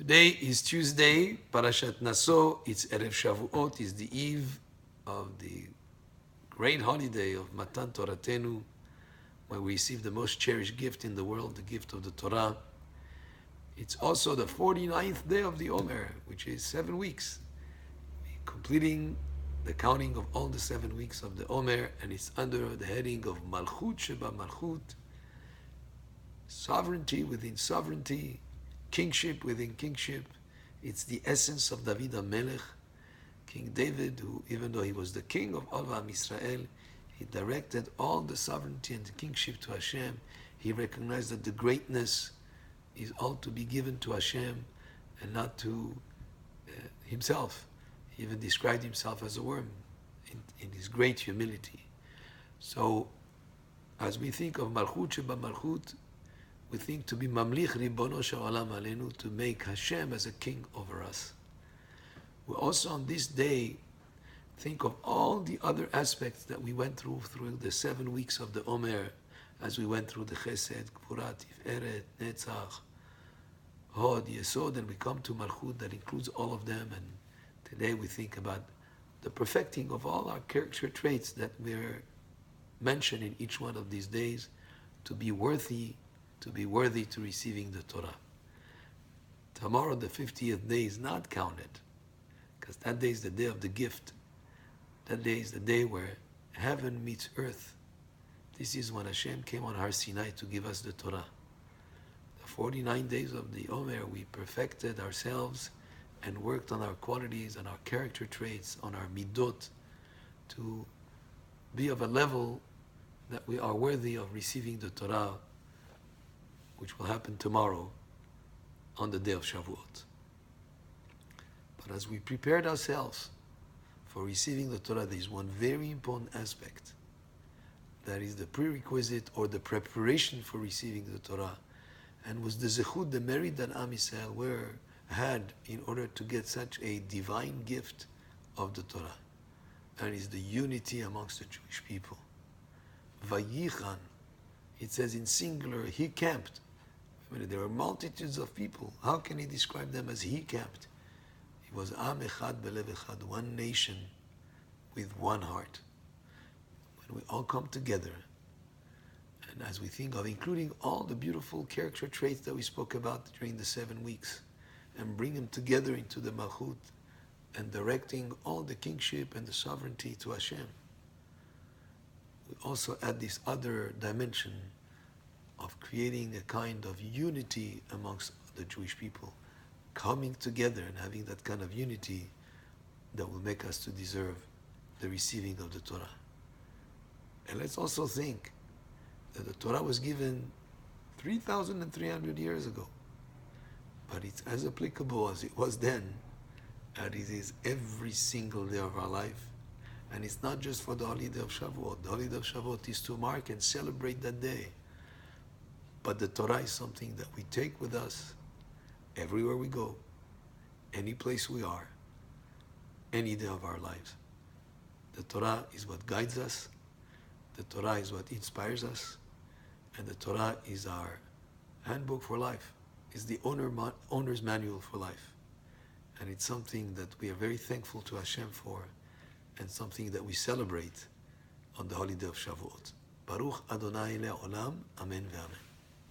Today is Tuesday, Parashat Naso. It's Erev Shavuot. It's the eve of the great holiday of Matan Toratenu, when we receive the most cherished gift in the world, the gift of the Torah. It's also the 49th day of the Omer, which is 7 weeks, completing the counting of all the 7 weeks of the Omer, and it's under the heading of Malchut, shebamalchut, sovereignty within sovereignty, kingship within kingship. It's the essence of David HaMelech, King David, who, even though he was the king of all Am Israel, he directed all the sovereignty and the kingship to Hashem. He recognized that the greatness is all to be given to Hashem and not to himself. He even described himself as a worm in his great humility. So, as we think of Malchut shebamalchut, we think to be mamlich ribono shel olam aleinu, to make Hashem as a king over us. We also on this day think of all the other aspects that we went through the 7 weeks of the Omer, as we went through the Chesed, Gvura, Tiferet, Netzach, Hod, Yesod, and we come to Malchut that includes all of them. And today we think about the perfecting of all our character traits that we're mentioned in each one of these days, to be worthy to receiving the Torah. Tomorrow, the 50th day, is not counted, because that day is the day of the gift. That day is the day where heaven meets earth. This is when Hashem came on Har Sinai to give us the Torah. The 49 days of the Omer, we perfected ourselves and worked on our qualities and our character traits, on our midot, to be of a level that we are worthy of receiving the Torah, which will happen tomorrow on the day of Shavuot. But as we prepared ourselves for receiving the Torah, there is one very important aspect. That is the prerequisite or the preparation for receiving the Torah, and was the zechut, the merit that Am Yisrael had in order to get such a divine gift of the Torah. And is the unity amongst the Jewish people. Vayichan, it says in singular, he camped. There were multitudes of people. How can he describe them as he camped? It was Am Echad Belev Echad, one nation with one heart. When we all come together, and as we think of including all the beautiful character traits that we spoke about during the 7 weeks, and bring them together into the Malchut, and directing all the kingship and the sovereignty to Hashem, we also add this other dimension of creating a kind of unity amongst the Jewish people, coming together and having that kind of unity that will make us to deserve the receiving of the Torah. And let's also think that the Torah was given 3,300 years ago, but it's as applicable as it was then, and it is every single day of our life. And it's not just for the holiday of Shavuot. The holiday of Shavuot is to mark and celebrate that day. But the Torah is something that we take with us everywhere we go, any place we are, any day of our lives. The Torah is what guides us, the Torah is what inspires us, and the Torah is our handbook for life. It's the owner's manual for life. And it's something that we are very thankful to Hashem for, and something that we celebrate on the holiday of Shavuot. Baruch Adonai Le'olam, Amen ve'amen.